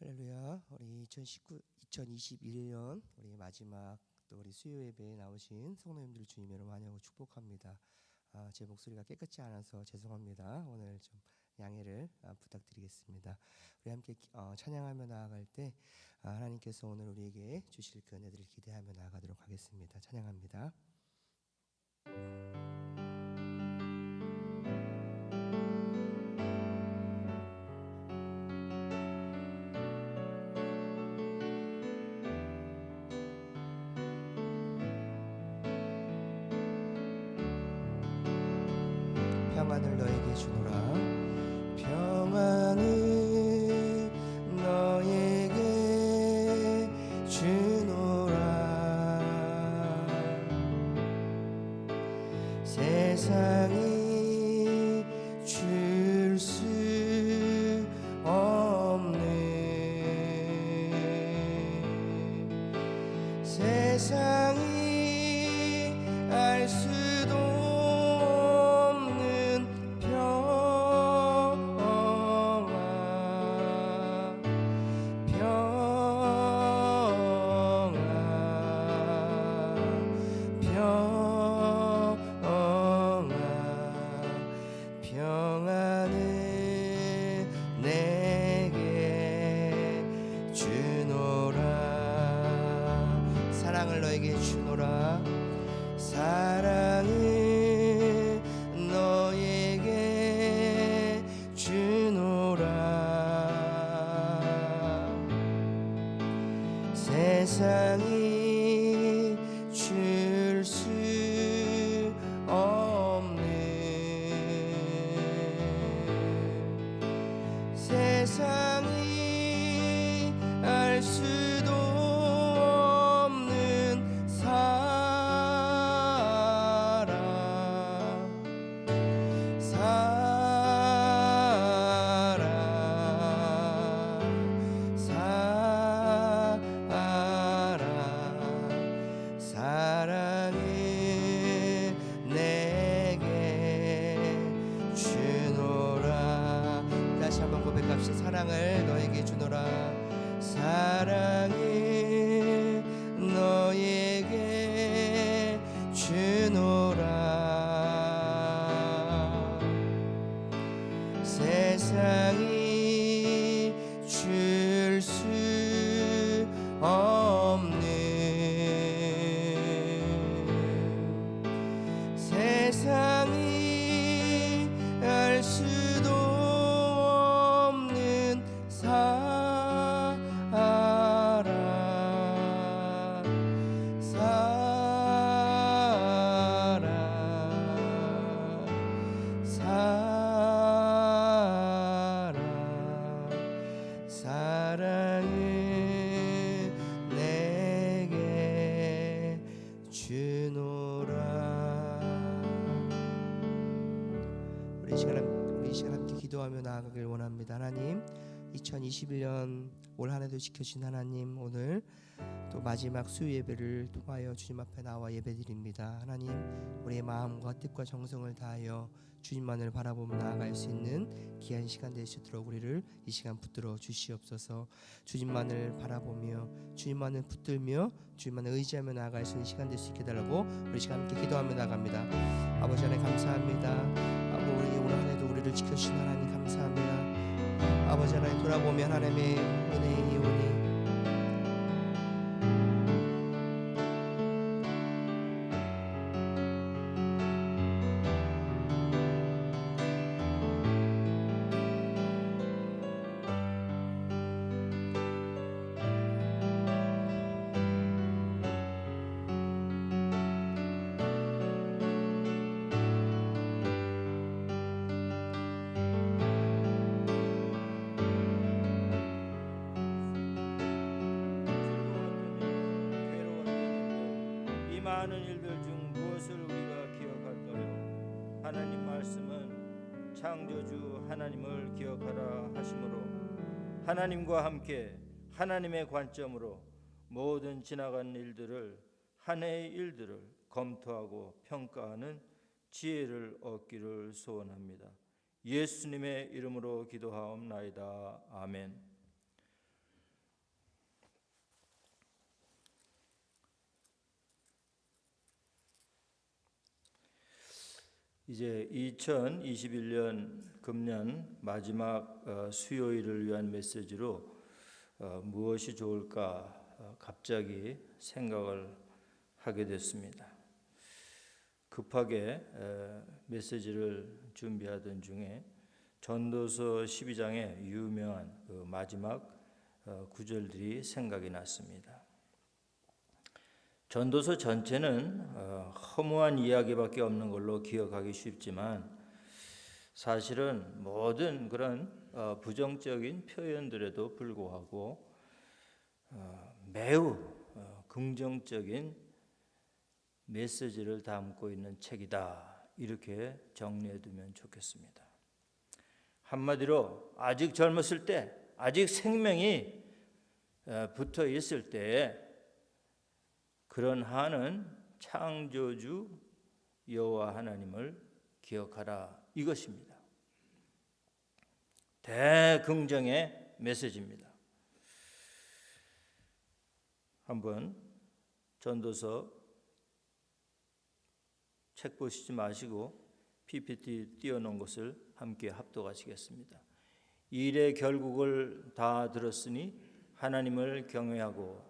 할렐루야. 우리 2021년 우리 마지막 또 우리 수요 예배에 나오신 성도님들 주님의 이름으로 환영하고 축복합니다. 제 목소리가 깨끗지 않아서 죄송합니다. 오늘 좀 양해를 부탁드리겠습니다. 우리 함께 찬양하며 나아갈 때 하나님께서 오늘 우리에게 주실 그 은혜들을 기대하며 나아가도록 하겠습니다. 찬양합니다. 평안을 너에게 주노라. 평안을 너에게 주노라. 세상이 줄 수 없는 세상이 알 수도 사랑을 너에게 주노라. 사랑을 너에게 주노라. 세상이 줄 수 없는 세상이 알 수도 없는 사랑 사랑을 내게 주노라. 다시 한번 고백합시다. 사랑을 너에게 주노라. 사랑을 너에게 주노라. 세상이 줄 수 없는 세상이 알 수도 없는 사랑 사랑을 내게 주노라. 우리 시간 함께 기도하며 나아가길 원합니다. 하나님, 2021년 올 한 해도 지켜주신 하나님, 오늘 또 마지막 수요 예배를 통하여 주님 앞에 나와 예배드립니다. 하나님, 우리의 마음과 뜻과 정성을 다하여 주님만을 바라보며 나아갈 수 있는 귀한 시간 될 수 있도록 우리를 이 시간 붙들어 주시옵소서. 주님만을 바라보며 주님만을 붙들며 주님만을 의지하며 나아갈 수 있는 시간 될 수 있게 해달라고 우리 시간 함께 기도하며 나갑니다. 아버지 하나님 감사합니다. 우리 오늘 한 해도 우리를 지켜주신 하나님 감사합니다. 아버지 하나님 돌아보면 하나님의 은혜의 이온이 많은 일들 중 무엇을 우리가 기억할까요? 하나님 말씀은 창조주 하나님을 기억하라 하심으로 하나님과 함께 하나님의 관점으로 모든 지나간 일들을 한 해의 일들을 검토하고 평가하는 지혜를 얻기를 소원합니다. 예수님의 이름으로 기도하옵나이다. 아멘. 이제 2021년 금년 마지막 수요일을 위한 메시지로 무엇이 좋을까 갑자기 생각을 하게 됐습니다. 급하게 메시지를 준비하던 중에 전도서 12장의 유명한 그 마지막 구절들이 생각이 났습니다. 전도서 전체는 허무한 이야기밖에 없는 걸로 기억하기 쉽지만 사실은 모든 그런 부정적인 표현들에도 불구하고 매우 긍정적인 메시지를 담고 있는 책이다. 이렇게 정리해두면 좋겠습니다. 한마디로 아직 젊었을 때, 아직 생명이 붙어 있을 때에 그런 한은 창조주 여호와 하나님을 기억하라 이것입니다. 대긍정의 메시지입니다. 한번 전도서 책 보시지 마시고 PPT 띄워놓은 것을 함께 합독하시겠습니다. 일의 결국을 다 들었으니 하나님을 경외하고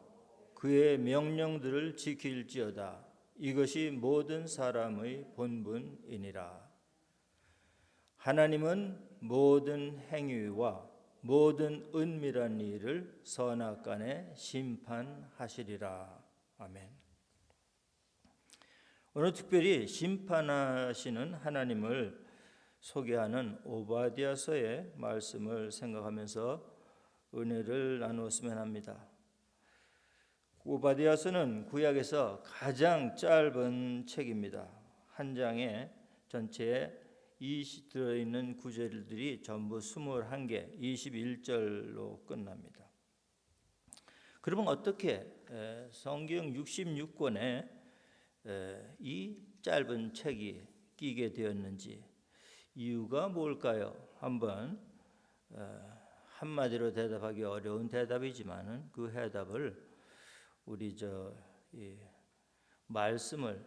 그의 명령들을 지킬지어다. 이것이 모든 사람의 본분이니라. 하나님은 모든 행위와 모든 은밀한 일을 선악간에 심판하시리라. 아멘. 오늘 특별히 심판하시는 하나님을 소개하는 오바댜서의 말씀을 생각하면서 은혜를 나누었으면 합니다. 오바댜서는 구약에서 가장 짧은 책입니다. 한 장에 전체에 들어있는 구절들이 전부 21개, 21절로 끝납니다. 그러면 어떻게 성경 66권에 이 짧은 책이 끼게 되었는지 이유가 뭘까요? 한번 한마디로 대답하기 어려운 대답이지만은 그 해답을 우리 이 말씀을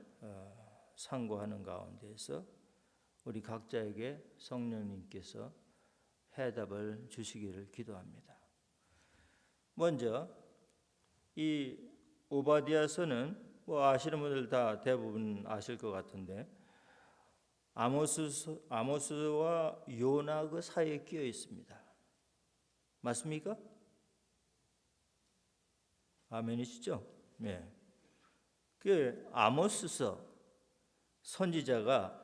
상고하는 가운데서 우리 각자에게 성령님께서 해답을 주시기를 기도합니다. 먼저 이 오바댜서는 아시는 분들 다 대부분 아실 것 같은데 아모스와 요나 그 사이에 끼어 있습니다. 맞습니까? 아멘이시죠? 네. 그 아모스서 선지자가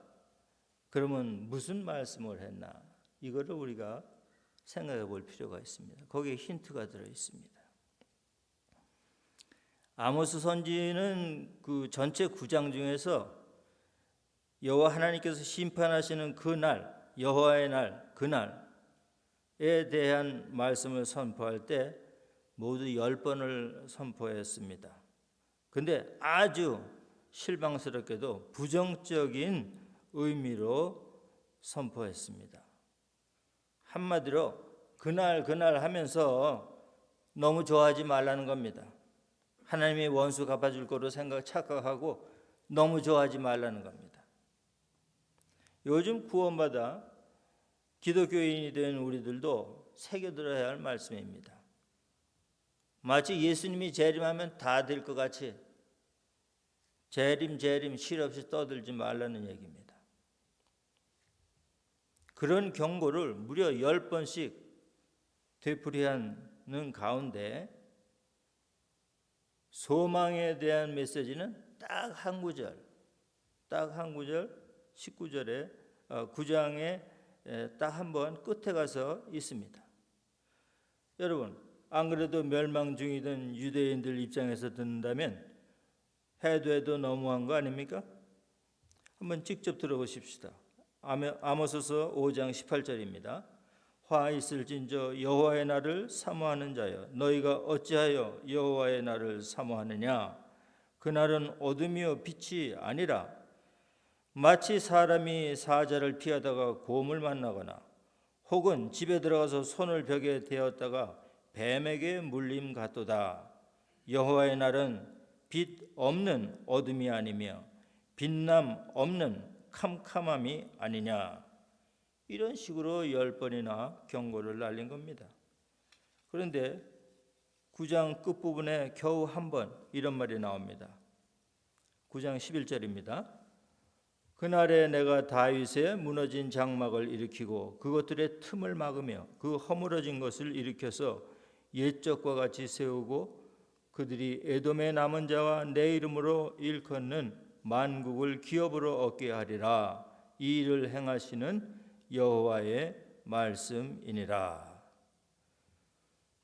그러면 무슨 말씀을 했나? 이거를 우리가 생각해 볼 필요가 있습니다. 거기에 힌트가 들어 있습니다. 아모스 선지는 그 전체 9장 중에서 여호와 하나님께서 심판하시는 그날, 여호와의 날, 그날에 대한 말씀을 선포할 때 모두 10번을 선포했습니다. 근데 아주 실망스럽게도 부정적인 의미로 선포했습니다. 한마디로 그날 하면서 너무 좋아하지 말라는 겁니다. 하나님이 원수 갚아줄 거로 착각하고 너무 좋아하지 말라는 겁니다. 요즘 구원받아 기독교인이 된 우리들도 새겨들어야 할 말씀입니다. 마치 예수님이 재림하면 다 될 것 같이 재림 실없이 떠들지 말라는 얘기입니다. 그런 경고를 무려 10번씩 되풀이하는 가운데 소망에 대한 메시지는 딱 한 구절 19절에 9장에 딱 한 번 끝에 가서 있습니다. 여러분 안 그래도 멸망 중이던 유대인들 입장에서 듣는다면 해도 너무한 거 아닙니까? 한번 직접 들어보십시다. 아모스서 5장 18절입니다. 화 있을진저 여호와의 날을 사모하는 자여 너희가 어찌하여 여호와의 날을 사모하느냐? 그날은 어둠이요 빛이 아니라 마치 사람이 사자를 피하다가 곰을 만나거나 혹은 집에 들어가서 손을 벽에 대었다가 뱀에게 물림 같도다. 여호와의 날은 빛 없는 어둠이 아니며 빛남 없는 캄캄함이 아니냐. 이런 식으로 10번이나 경고를 날린 겁니다. 그런데 9장 끝부분에 겨우 한 번 이런 말이 나옵니다. 9장 11절입니다. 그날에 내가 다윗의 무너진 장막을 일으키고 그것들의 틈을 막으며 그 허물어진 것을 일으켜서 옛적과 같이 세우고 그들이 에돔의 남은 자와 내 이름으로 일컫는 만국을 기업으로 얻게 하리라. 이 일을 행하시는 여호와의 말씀이니라.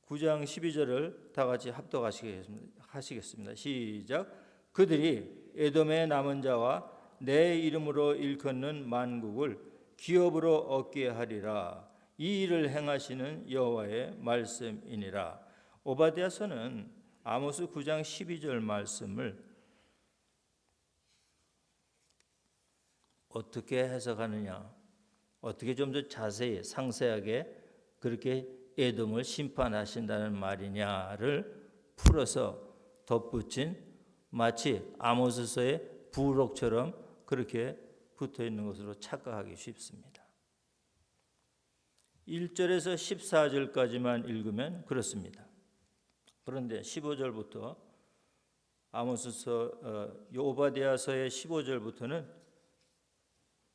9장 12절을 다 같이 합독하시겠습니다. 시작. 그들이 에돔의 남은 자와 내 이름으로 일컫는 만국을 기업으로 얻게 하리라. 이 일을 행하시는 여호와의 말씀이니라. 오바댜서는 아모스 9장 12절 말씀을 어떻게 해석하느냐, 어떻게 좀 더 자세히 상세하게 그렇게 에돔을 심판하신다는 말이냐를 풀어서 덧붙인 마치 아모스서의 부록처럼 그렇게 붙어 있는 것으로 착각하기 쉽습니다. 1절에서 14절까지만 읽으면 그렇습니다. 그런데 15절부터 오바댜서의 15절부터는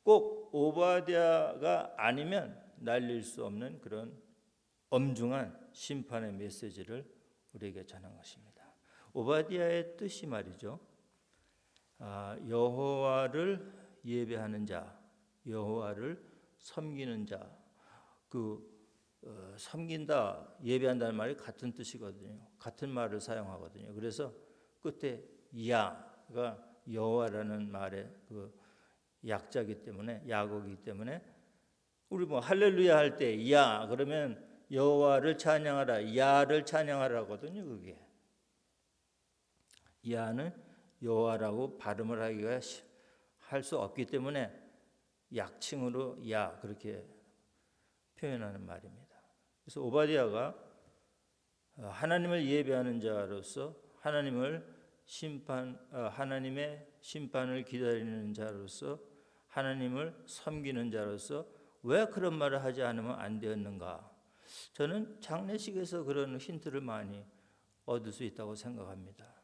꼭 오바댜가 아니면 날릴 수 없는 그런 엄중한 심판의 메시지를 우리에게 전한 것입니다. 오바댜의 뜻이 말이죠. 여호와를 예배하는 자, 여호와를 섬기는 자, 섬긴다, 예배한다는 말이 같은 뜻이거든요. 같은 말을 사용하거든요. 그래서 끝에 야가 여호와라는 말의 그 약자이기 때문에, 약어이기 때문에 우리 뭐 할렐루야 할 때 야 그러면 여호와를 찬양하라, 야를 찬양하라거든요. 그게 야는 여호와라고 발음을 하기가 할 수 없기 때문에 약칭으로 야 그렇게 표현하는 말입니다. 그래서 오바댜가 하나님을 예배하는 자로서 하나님의 심판을 기다리는 자로서 하나님을 섬기는 자로서 왜 그런 말을 하지 않으면 안 되었는가? 저는 장례식에서 그런 힌트를 많이 얻을 수 있다고 생각합니다.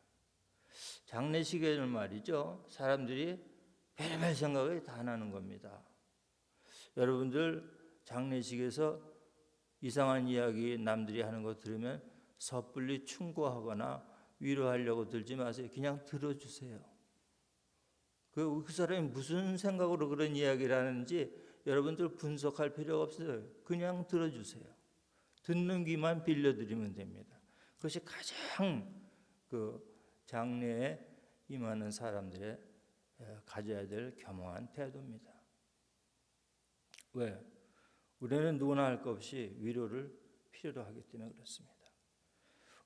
장례식에는 말이죠, 사람들이 별별 생각이 다 나는 겁니다. 여러분들 장례식에서 이상한 이야기 남들이 하는 거 들으면 섣불리 충고하거나 위로하려고 들지 마세요. 그냥 들어주세요. 그 사람이 무슨 생각으로 그런 이야기를 하는지 여러분들 분석할 필요가 없어요. 그냥 들어주세요. 듣는 귀만 빌려드리면 됩니다. 그것이 가장 장례에 임하는 사람들의 가져야 될 겸허한 태도입니다. 왜? 우리는 누구나 할 것 없이 위로를 필요로 하기 때문에 그렇습니다.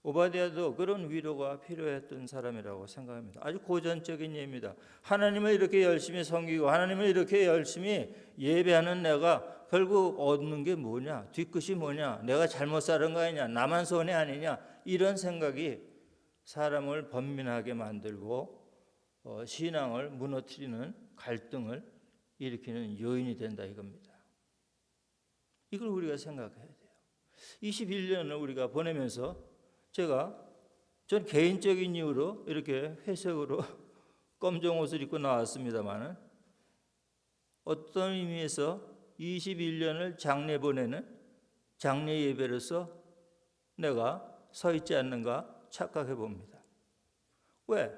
오바댜도 그런 위로가 필요했던 사람이라고 생각합니다. 아주 고전적인 예입니다. 하나님을 이렇게 열심히 섬기고 하나님을 이렇게 열심히 예배하는 내가 결국 얻는 게 뭐냐? 뒤끝이 뭐냐? 내가 잘못 살은 거 아니냐? 나만 손해 아니냐? 이런 생각이 사람을 번민하게 만들고 신앙을 무너뜨리는 갈등을 일으키는 요인이 된다 이겁니다. 이걸 우리가 생각해야 돼요. 21년을 우리가 보내면서 전 개인적인 이유로 이렇게 회색으로 검정 옷을 입고 나왔습니다만은 어떤 의미에서 21년을 장례 보내는 장례 예배로서 내가 서 있지 않는가 착각해 봅니다. 왜?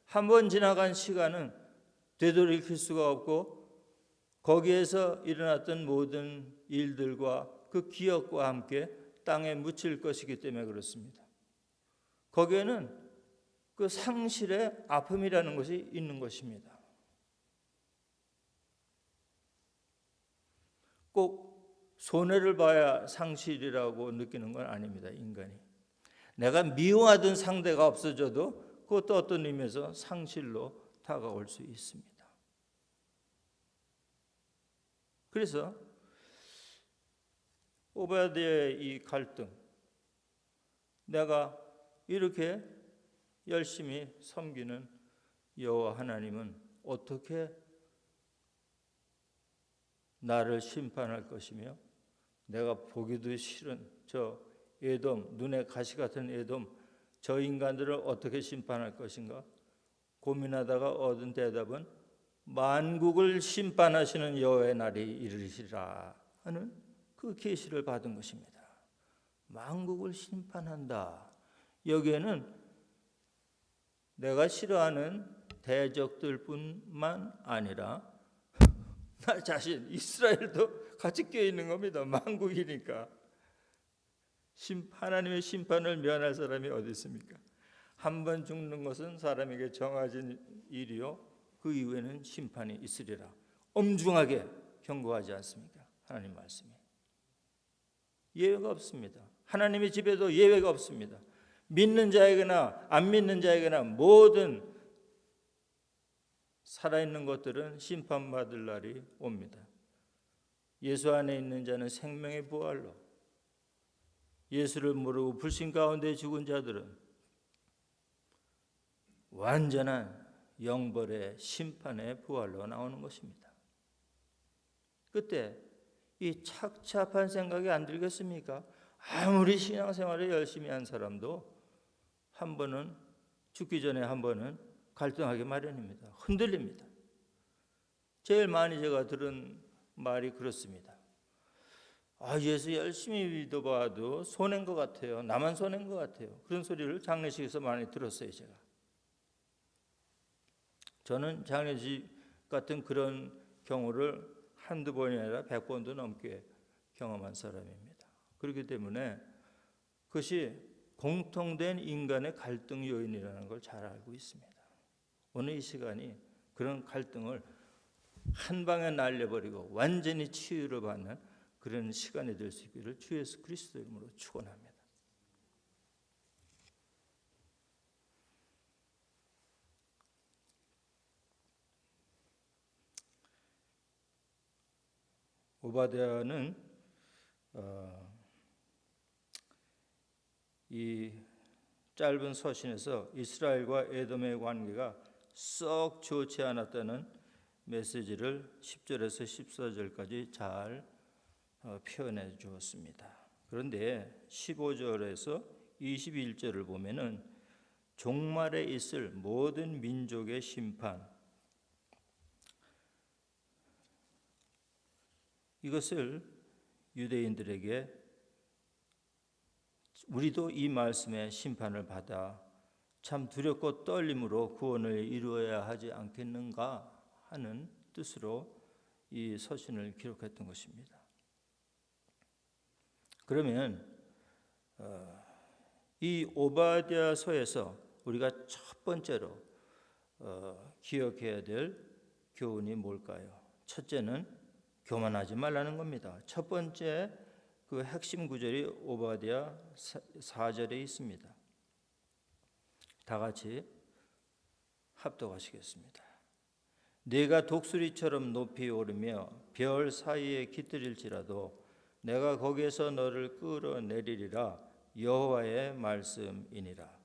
한 번 지나간 시간은 되돌이킬 수가 없고 거기에서 일어났던 모든 일들과 그 기억과 함께 땅에 묻힐 것이기 때문에 그렇습니다. 거기에는 그 상실의 아픔이라는 것이 있는 것입니다. 꼭 손해를 봐야 상실이라고 느끼는 건 아닙니다. 인간이. 내가 미워하던 상대가 없어져도 그것도 어떤 의미에서 상실로 다가올 수 있습니다. 그래서 오바댜의 이 갈등, 내가 이렇게 열심히 섬기는 여호와 하나님은 어떻게 나를 심판할 것이며 내가 보기도 싫은 저 에돔, 눈에 가시 같은 에돔, 저 인간들을 어떻게 심판할 것인가 고민하다가 얻은 대답은 만국을 심판하시는 여호와의 날이 이르시리라 하는 그 계시를 받은 것입니다. 만국을 심판한다. 여기에는 내가 싫어하는 대적들뿐만 아니라 나 자신 이스라엘도 같이 껴 있는 겁니다. 만국이니까. 하나님의 심판을 면할 사람이 어디 있습니까? 한 번 죽는 것은 사람에게 정해진 일이요 그 이후에는 심판이 있으리라. 엄중하게 경고하지 않습니까? 하나님 말씀이. 예외가 없습니다. 하나님의 집에도 예외가 없습니다. 믿는 자에게나 안 믿는 자에게나 모든 살아있는 것들은 심판받을 날이 옵니다. 예수 안에 있는 자는 생명의 부활로, 예수를 모르고 불신 가운데 죽은 자들은 완전한 영벌의 심판의 부활로 나오는 것입니다. 그때 이 착잡한 생각이 안 들겠습니까? 아무리 신앙생활을 열심히 한 사람도 한 번은 죽기 전에 한 번은 갈등하기 마련입니다. 흔들립니다. 제일 많이 제가 들은 말이 그렇습니다. 예수 열심히 믿어봐도 손해인 것 같아요. 나만 손해인 것 같아요. 그런 소리를 장례식에서 많이 들었어요. 제가. 저는 장례식 같은 그런 경우를 한두 번이 아니라 100번도 넘게 경험한 사람입니다. 그렇기 때문에 그것이 공통된 인간의 갈등 요인이라는 걸 잘 알고 있습니다. 오늘 이 시간이 그런 갈등을 한 방에 날려버리고 완전히 치유를 받는 그런 시간이 될 수 있기를 주 예수 그리스도 이름으로 축원합니다. 오바댜는 이 짧은 서신에서 이스라엘과 에돔의 관계가 썩 좋지 않았다는 메시지를 10절에서 14절까지 잘 표현해 주었습니다. 그런데 15절에서 21절을 보면은 종말에 있을 모든 민족의 심판, 이것을 유대인들에게 우리도 이 말씀의 심판을 받아 참 두렵고 떨림으로 구원을 이루어야 하지 않겠는가 하는 뜻으로 이 서신을 기록했던 것입니다. 그러면 이 오바댜서에서 우리가 첫 번째로 기억해야 될 교훈이 뭘까요? 첫째는 교만하지 말라는 겁니다. 첫 번째 그 핵심 구절이 오바댜 4절에 있습니다. 다 같이 합독하시겠습니다. 네가 독수리처럼 높이 오르며 별 사이에 깃들일지라도 내가 거기에서 너를 끌어내리리라. 여호와의 말씀이니라.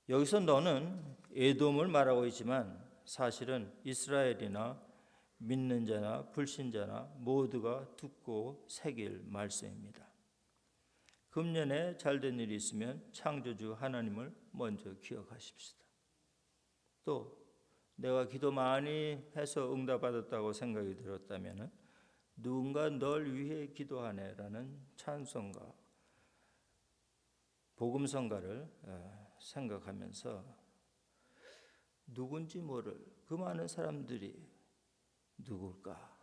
여기서 너는 에돔을 말하고 있지만 사실은 이스라엘이나 믿는 자나 불신자나 모두가 듣고 새길 말씀입니다. 금년에 잘된 일이 있으면 창조주 하나님을 먼저 기억하십시다. 또 내가 기도 많이 해서 응답받았다고 생각이 들었다면 누군가 널 위해 기도하네라는 찬송가, 복음성가를 생각하면서 누군지 모를 그 많은 사람들이 누굴까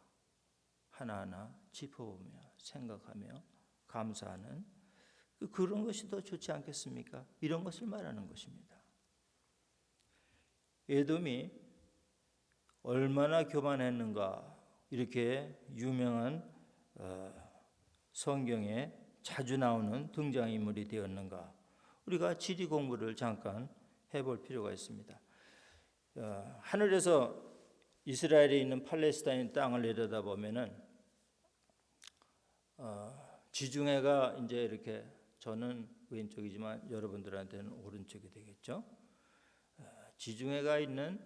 하나하나 짚어보며 생각하며 감사하는 그런 것이 더 좋지 않겠습니까? 이런 것을 말하는 것입니다. 에돔이 얼마나 교만했는가, 이렇게 유명한 성경에 자주 나오는 등장인물이 되었는가, 우리가 지리 공부를 잠깐 해볼 필요가 있습니다. 하늘에서 이스라엘에 있는 팔레스타인 땅을 내려다보면은 지중해가 이제 이렇게, 저는 왼쪽이지만 여러분들한테는 오른쪽이 되겠죠. 지중해가 있는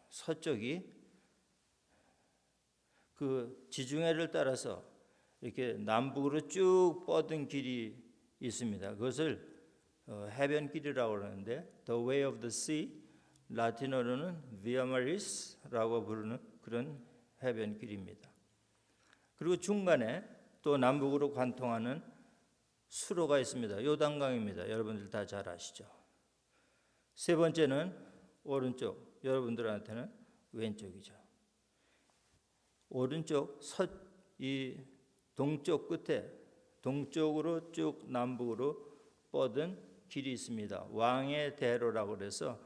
서쪽이 그 지중해를 따라서 이렇게 남북으로 쭉 뻗은 길이 있습니다. 그것을 해변길이라고 그러는데 The Way of the Sea, 라틴어로는 Via Maris라고 부르는 그런 해변길입니다. 그리고 중간에 또 남북으로 관통하는 수로가 있습니다. 요단강입니다. 여러분들 다 잘 아시죠? 세 번째는 오른쪽, 여러분들한테는 왼쪽이죠. 오른쪽 이 동쪽 끝에 동쪽으로 쭉 남북으로 뻗은 길이 있습니다. 왕의 대로라고 그래서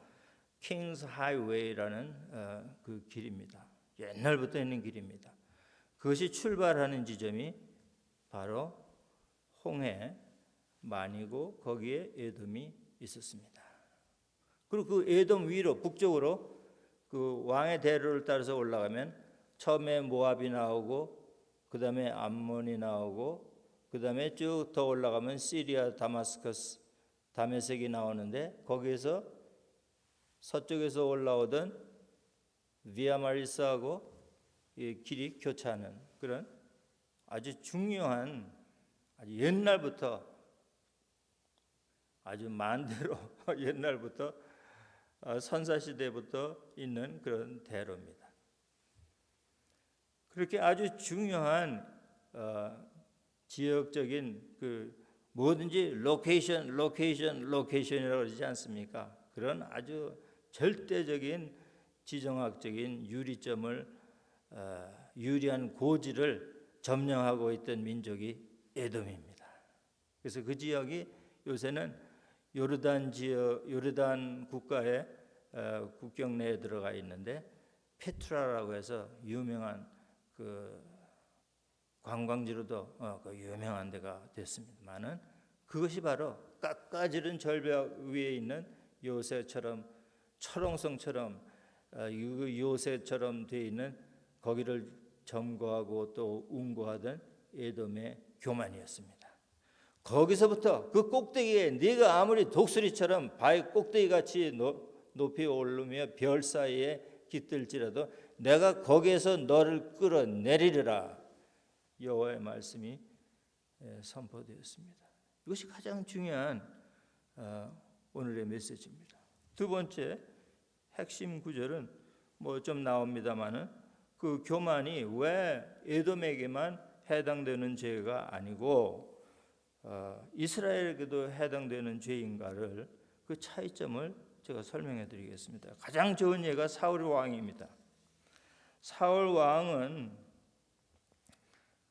King's Highway라는 그 길입니다. 옛날부터 있는 길입니다. 그것이 출발하는 지점이 바로 홍해 만이고 거기에 에돔이 있었습니다. 그리고 그 에돔 위로 북쪽으로 그 왕의 대로를 따라서 올라가면 처음에 모압이 나오고 그 다음에 암몬이 나오고 그 다음에 쭉 더 올라가면 시리아 다마스커스 다메섹이 나오는데 거기에서 서쪽에서 올라오던 비아마리스하고 이 길이 교차하는 그런 아주 중요한 아주 옛날부터 아주 만대로 옛날부터 선사시대부터 있는 그런 대로입니다. 그렇게 아주 중요한 지역적인 그 뭐든지 로케이션이라고 그러지 않습니까? 그런 아주 절대적인 지정학적인 유리점을 유리한 고지를 점령하고 있던 민족이 에돔입니다. 그래서 그 지역이 요새는 요르단 지역, 요르단 국가의 국경 내에 들어가 있는데 페트라라고 해서 유명한 그 관광지로도 그 유명한 데가 됐습니다만은 그것이 바로 깎아지른 절벽 위에 있는 요새처럼 철옹성처럼 요새처럼 되어 있는 거기를 점거하고 또 운거하던 에돔의 교만이었습니다. 거기서부터 그 꼭대기에 네가 아무리 독수리처럼 바위 꼭대기같이 높이 오르며 별 사이에 깃들지라도 내가 거기에서 너를 끌어내리리라 여호와의 말씀이 선포되었습니다. 이것이 가장 중요한 오늘의 메시지입니다. 두 번째 핵심 구절은 뭐 좀 나옵니다만은 그 교만이 왜 에돔에게만 해당되는 죄가 아니고 이스라엘에게도 해당되는 죄인가를 그 차이점을 제가 설명해 드리겠습니다. 가장 좋은 예가 사울 왕입니다. 사울 왕은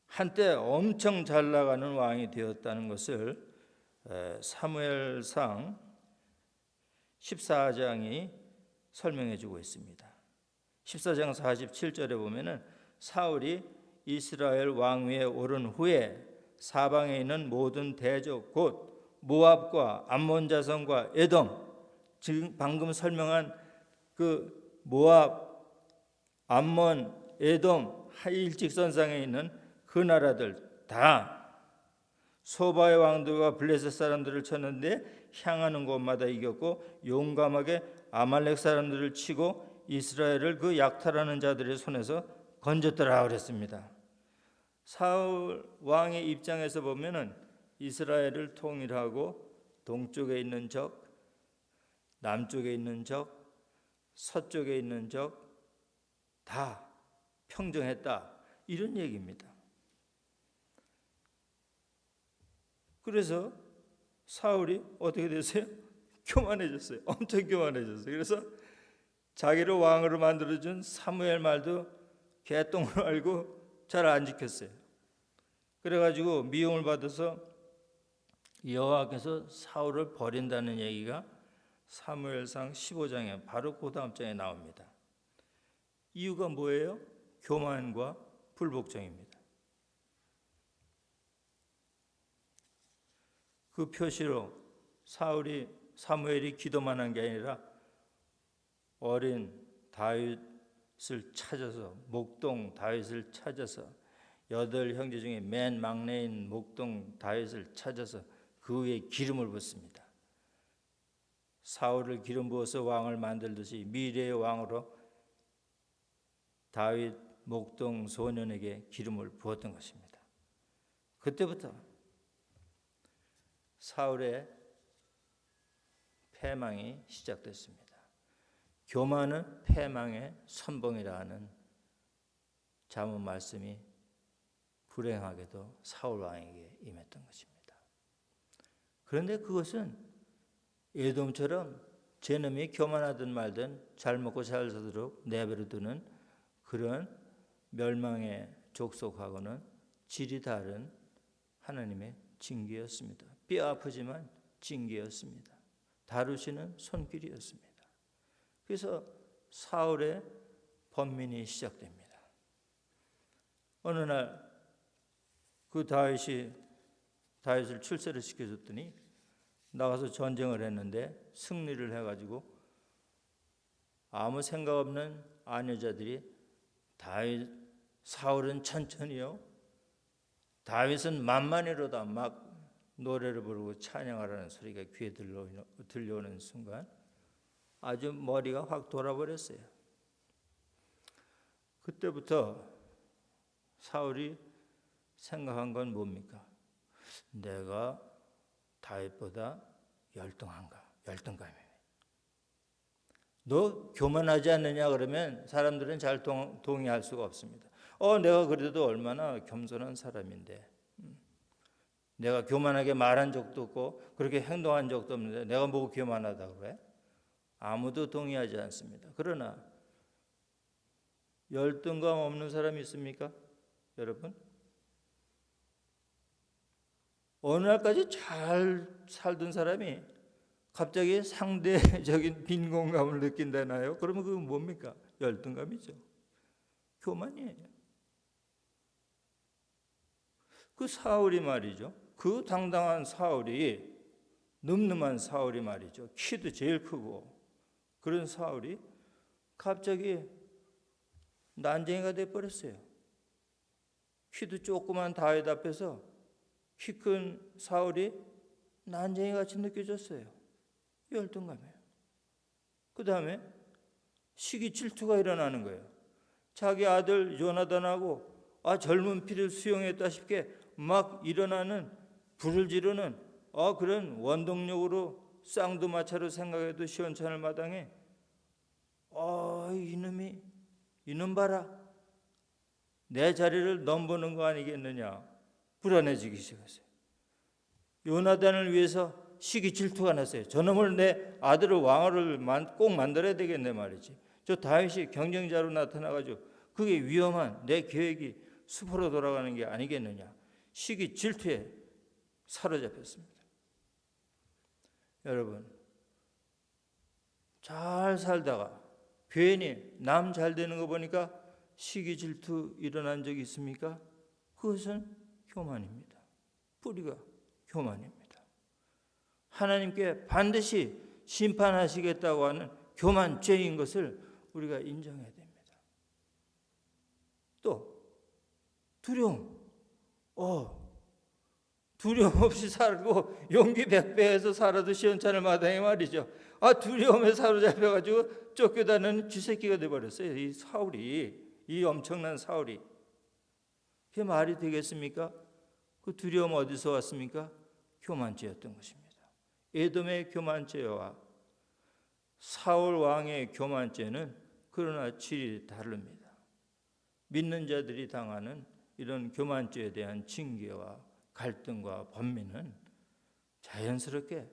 한때 엄청 잘 나가는 왕이 되었다는 것을 사무엘상 14장이 설명해 주고 있습니다. 14장 47절에 보면은 사울이 이스라엘 왕위에 오른 후에 사방에 있는 모든 대적 곧 모압과 암몬 자손과 에돔, 지금 방금 설명한 그 모압, 암몬, 에돔 일직선상에 있는 그 나라들 다 소바의 왕들과 블레셋 사람들을 쳤는데 향하는 곳마다 이겼고 용감하게 아말렉 사람들을 치고 이스라엘을 그 약탈하는 자들의 손에서 건졌더라 그랬습니다. 사울 왕의 입장에서 보면은 이스라엘을 통일하고 동쪽에 있는 적, 남쪽에 있는 적, 서쪽에 있는 적 다 평정했다 이런 얘기입니다. 그래서 사울이 어떻게 됐어요? 교만해졌어요. 엄청 교만해졌어요. 그래서 자기를 왕으로 만들어준 사무엘 말도 개똥으로 알고 잘 안 지켰어요. 그래가지고 미움을 받아서 여호와께서 사울을 버린다는 얘기가 사무엘상 15장에 바로 그 다음 장에 나옵니다. 이유가 뭐예요? 교만과 불복종입니다. 그 표시로 사무엘이 기도만 한 게 아니라 어린 다윗을 찾아서 목동 다윗을 찾아서 8형제 중에 맨 막내인 목동 다윗을 찾아서 그 위에 기름을 붓습니다. 사울을 기름 부어서 왕을 만들듯이 미래의 왕으로 다윗 목동 소년에게 기름을 부었던 것입니다. 그때부터 사울의 패망이 시작됐습니다. 교만은 패망의 선봉이라 하는 잠언 말씀이 불행하게도 사울 왕에게 임했던 것입니다. 그런데 그것은 에돔처럼 제 놈이 교만하든 말든 잘 먹고 잘 살도록 내버려두는 그런 멸망의 족속하고는 질이 다른 하나님의 징계였습니다. 뼈 아프지만 징계였습니다. 다루시는 손길이었습니다. 그래서 사울의 번민이 시작됩니다. 어느 날 그 다윗을 출세를 시켜줬더니 나가서 전쟁을 했는데 승리를 해가지고 아무 생각 없는 아녀자들이 사울은 천천히요, 다윗은 만만히로다 막 노래를 부르고 찬양하라는 소리가 귀에 들려오는 순간 아주 머리가 확 돌아버렸어요. 그때부터 사울이 생각한 건 뭡니까? 내가 다윗보다 열등감이에요. 너 교만하지 않느냐 그러면 사람들은 잘 동의할 수가 없습니다. 내가 그래도 얼마나 겸손한 사람인데, 내가 교만하게 말한 적도 없고 그렇게 행동한 적도 없는데 내가 뭐 교만하다고 그래? 아무도 동의하지 않습니다. 그러나 열등감 없는 사람이 있습니까? 여러분? 어느 날까지 잘 살던 사람이 갑자기 상대적인 빈곤감을 느낀다나요? 그러면 그건 뭡니까? 열등감이죠. 교만이에요. 그 사울이 말이죠. 그 당당한 사울이, 늠름한 사울이 말이죠. 키도 제일 크고 그런 사울이 갑자기 난쟁이가 돼버렸어요. 키도 조그만 다윗 앞에서 키 큰 사울이 난쟁이같이 느껴졌어요. 열등감이에요. 그 다음에 시기 질투가 일어나는 거예요. 자기 아들 요나단하고 젊은 피를 수용했다시피 막 일어나는 불을 지르는 그런 원동력으로 쌍두마차로 생각해도 시원찮을 마당에 이놈 봐라, 내 자리를 넘보는 거 아니겠느냐, 불안해지기 시작했어요. 요나단을 위해서 시기 질투가 났어요. 저놈을, 내 아들을 왕을 꼭 만들어야 되겠네 말이지. 저 다윗이 경쟁자로 나타나가지고 그게 위험한 내 계획이 수포로 돌아가는 게 아니겠느냐. 시기 질투에 사로잡혔습니다. 여러분, 잘 살다가 괜히 남 잘 되는 거 보니까 시기 질투 일어난 적이 있습니까? 그것은 교만입니다. 뿌리가 교만입니다. 하나님께 반드시 심판하시겠다고 하는 교만죄인 것을 우리가 인정해야 됩니다. 또 두려움. 두려움 없이 살고 용기 백배해서 살아도 시원찮을 마당에 말이죠. 두려움에 사로잡혀가지고 쫓겨다니는 쥐새끼가 돼버렸어요. 이 사울이, 이 엄청난 사울이. 그게 말이 되겠습니까? 그 두려움 어디서 왔습니까? 교만죄였던 것입니다. 에돔의 교만죄와 사울 왕의 교만죄는 그러나 질이 다릅니다. 믿는 자들이 당하는 이런 교만죄에 대한 징계와 갈등과 번민은 자연스럽게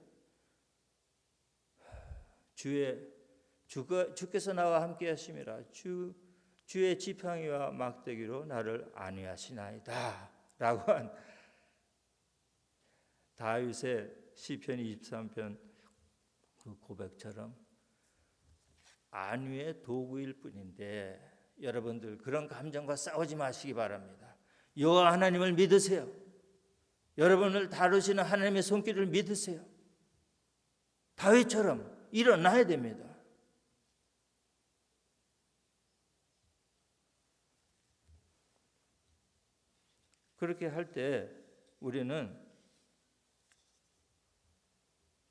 주께서 나와 함께 하심이라, 주의 지팡이와 막대기로 나를 안위하시나이다 라고 한 다윗의 시편 23편 그 고백처럼 안위의 도구일 뿐인데, 여러분들 그런 감정과 싸우지 마시기 바랍니다. 여호와 하나님을 믿으세요. 여러분을 다루시는 하나님의 손길을 믿으세요. 다윗처럼 일어나야 됩니다. 그렇게 할 때 우리는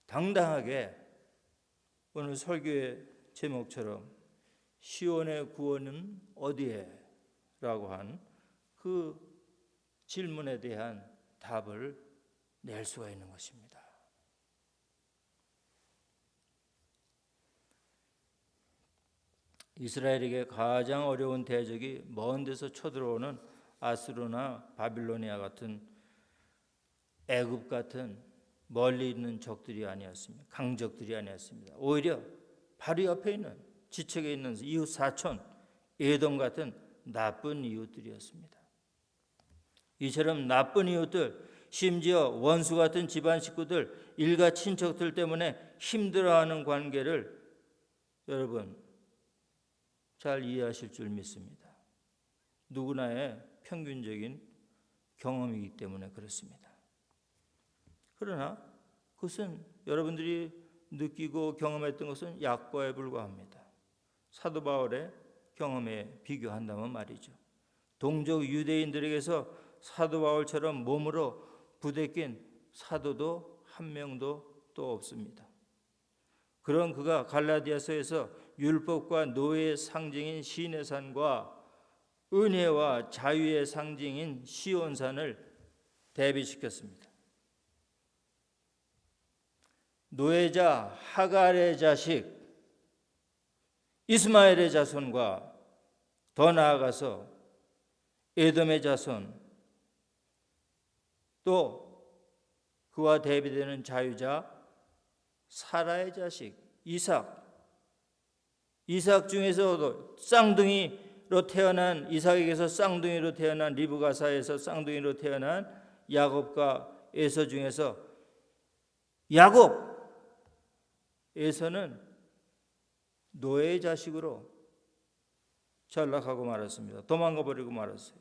당당하게 오늘 설교의 제목처럼 시온의 구원은 어디에? 한 그 질문에 대한 답을 낼 수가 있는 것입니다. 이스라엘에게 가장 어려운 대적이 먼 데서 쳐들어오는 아수르나 바빌로니아 같은 애굽 같은 멀리 있는 적들이 아니었습니다. 강적들이 아니었습니다. 오히려 바로 옆에 있는 지척에 있는 이웃 사촌 에돔 같은 나쁜 이웃들이었습니다. 이처럼 나쁜 이웃들, 심지어 원수 같은 집안 식구들, 일가 친척들 때문에 힘들어하는 관계를 여러분 잘 이해하실 줄 믿습니다. 누구나의 평균적인 경험이기 때문에 그렇습니다. 그러나 그것은 여러분들이 느끼고 경험했던 것은 약과에 불과합니다. 사도 바울의 경험에 비교한다면 말이죠. 동족 유대인들에게서 사도 바울처럼 몸으로 부대낀 사도도 한 명도 또 없습니다. 그런 그가 갈라디아서에서 율법과 노예의 상징인 시내산과 은혜와 자유의 상징인 시온산을 대비시켰습니다. 노예자 하갈의 자식 이스마엘의 자손과 더 나아가서 에돔의 자손, 또 그와 대비되는 자유자 사라의 자식 이삭 중에서도 쌍둥이로 태어난 이삭에게서 쌍둥이로 태어난 리브가사에서 쌍둥이로 태어난 야곱과 에서 중에서 에서는 노예의 자식으로 전락하고 말았습니다. 도망가 버리고 말았어요.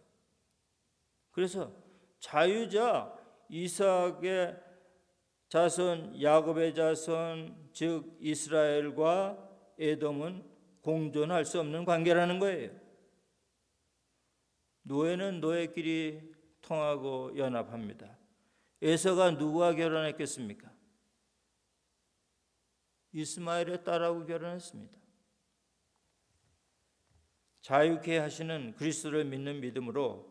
그래서 자유자 이삭의 자손 야곱의 자손 즉 이스라엘과 에돔은 공존할 수 없는 관계라는 거예요. 노예는 노예끼리 통하고 연합합니다. 에서가 누구와 결혼했겠습니까? 이스마엘의 딸하고 결혼했습니다. 자유케 하시는 그리스도를 믿는 믿음으로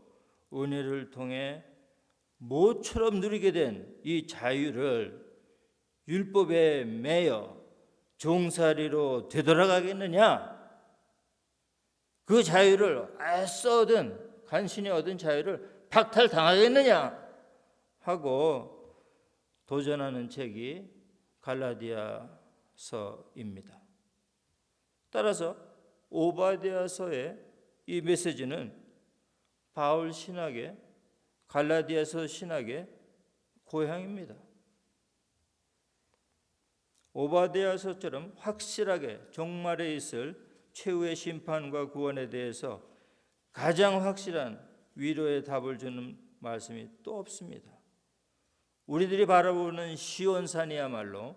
은혜를 통해 모처럼 누리게 된 이 자유를 율법에 매여 종살이로 되돌아가겠느냐? 그 자유를 애써 얻은 간신히 얻은 자유를 박탈당하겠느냐? 하고 도전하는 책이 갈라디아서입니다. 따라서 오바댜서의 이 메시지는 바울 신학의 갈라디아서 신학의 고향입니다. 오바댜서처럼 확실하게 종말에 있을 최후의 심판과 구원에 대해서 가장 확실한 위로의 답을 주는 말씀이 또 없습니다. 우리들이 바라보는 시온산이야말로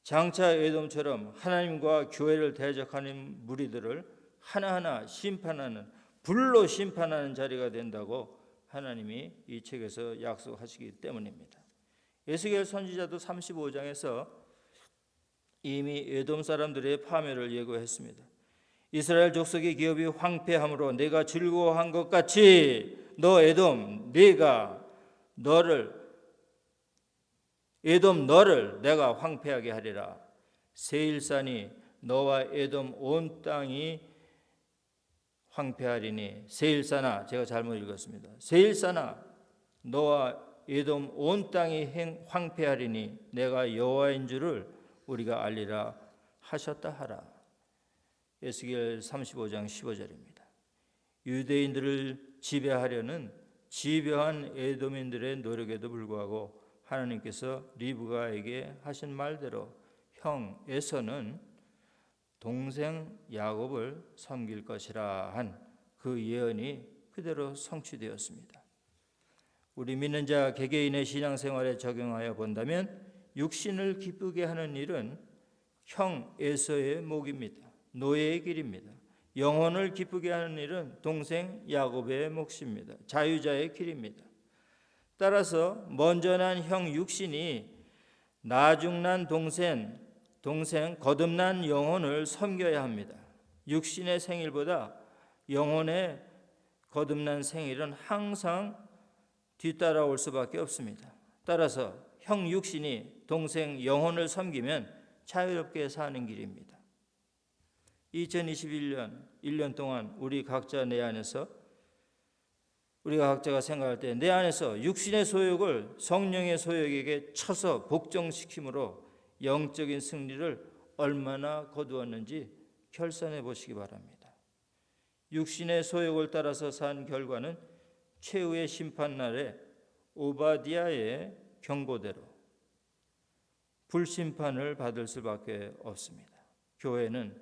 장차 에돔처럼 하나님과 교회를 대적하는 무리들을 하나하나 심판하는 불로 심판하는 자리가 된다고 하나님이 이 책에서 약속하시기 때문입니다. 에스겔 선지자도 35장에서 이미 에돔 사람들의 파멸을 예고했습니다. 이스라엘 족속의 기업이 황폐함으로 내가 즐거워한 것 같이 너 에돔 네가 에돔 너를 내가 황폐하게 하리라. 세일산이 너와 에돔 온 땅이 황폐하리니 세일산아 제가 잘못 읽었습니다. 세일산아 너와 에돔 온 땅이 황폐하리니 내가 여호와인 줄을 우리가 알리라 하셨다 하라. 에스겔 35장 15절입니다. 유대인들을 지배하려는 지배한 에돔인들의 노력에도 불구하고 하나님께서 리브가에게 하신 말대로 형 에서는 동생 야곱을 섬길 것이라 한 그 예언이 그대로 성취되었습니다. 우리 믿는 자 개개인의 신앙생활에 적용하여 본다면 육신을 기쁘게 하는 일은 형 에서의 몫입니다. 노예의 길입니다. 영혼을 기쁘게 하는 일은 동생 야곱의 몫입니다. 자유자의 길입니다. 따라서 먼저 난 형 육신이 나중난 동생 거듭난 영혼을 섬겨야 합니다. 육신의 생일보다 영혼의 거듭난 생일은 항상 뒤따라올 수밖에 없습니다. 따라서 형 육신이 동생 영혼을 섬기면 자유롭게 사는 길입니다. 2021년 1년 동안 우리 각자 내 안에서 우리가 각자가 생각할 때 내 안에서 육신의 소욕을 성령의 소욕에게 쳐서 복종시킴으로 영적인 승리를 얼마나 거두었는지 결산해 보시기 바랍니다. 육신의 소욕을 따라서 산 결과는 최후의 심판날에 오바디아의 경고대로 불심판을 받을 수밖에 없습니다. 교회는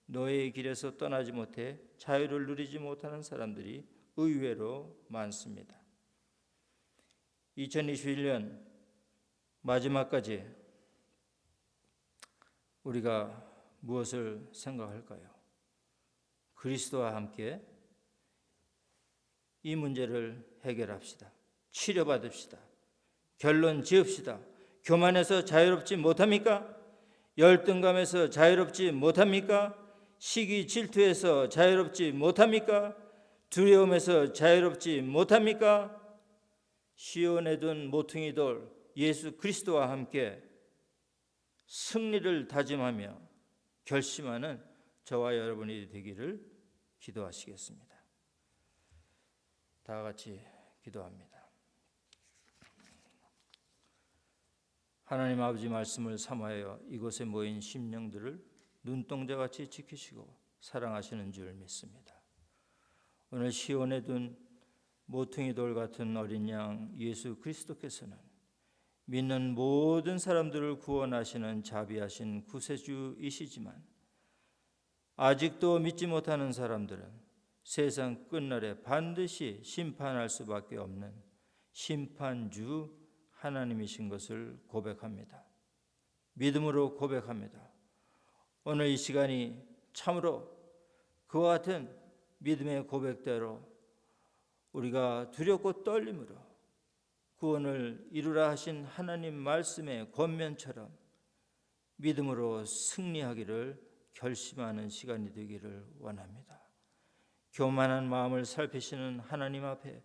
너의 길에서 떠나지 못해 자유를 누리지 못하는 사람들이 의외로 많습니다. 2021년 마지막까지 우리가 무엇을 생각할까요? 그리스도와 함께 이 문제를 해결합시다. 치료받읍시다. 결론 지읍시다. 교만에서 자유롭지 못합니까? 열등감에서 자유롭지 못합니까? 시기 질투에서 자유롭지 못합니까? 두려움에서 자유롭지 못합니까? 시온에 둔 모퉁이 돌 예수 그리스도와 함께 승리를 다짐하며 결심하는 저와 여러분이 되기를 기도하시겠습니다. 다 같이 기도합니다. 하나님 아버지 말씀을 삼하여 이곳에 모인 심령들을 눈동자같이 지키시고 사랑하시는 줄 믿습니다. 오늘 시온에 둔 모퉁이 돌 같은 어린 양 예수 그리스도께서는 믿는 모든 사람들을 구원하시는 자비하신 구세주이시지만 아직도 믿지 못하는 사람들은 세상 끝날에 반드시 심판할 수밖에 없는 심판주 하나님이신 것을 고백합니다. 믿음으로 고백합니다. 오늘 이 시간이 참으로 그와 같은 믿음의 고백대로 우리가 두렵고 떨림으로 구원을 이루라 하신 하나님 말씀의 권면처럼 믿음으로 승리하기를 결심하는 시간이 되기를 원합니다. 교만한 마음을 살피시는 하나님 앞에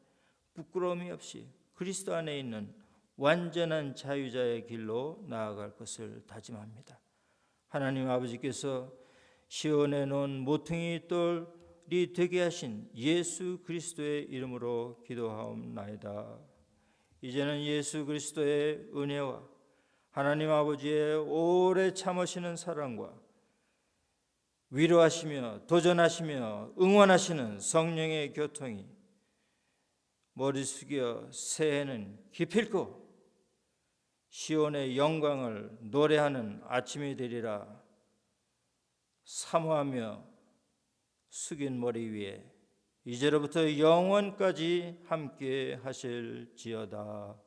부끄러움이 없이 그리스도 안에 있는 완전한 자유자의 길로 나아갈 것을 다짐합니다. 하나님 아버지께서 시온에 놓은 모퉁이 돌이 되게 하신 예수 그리스도의 이름으로 기도하옵나이다. 이제는 예수 그리스도의 은혜와 하나님 아버지의 오래 참으시는 사랑과 위로하시며 도전하시며 응원하시는 성령의 교통이 머리 숙여 새해는 기필코 시온의 영광을 노래하는 아침이 되리라. 사모하며 숙인 머리 위에 이제로부터 영원까지 함께 하실지어다.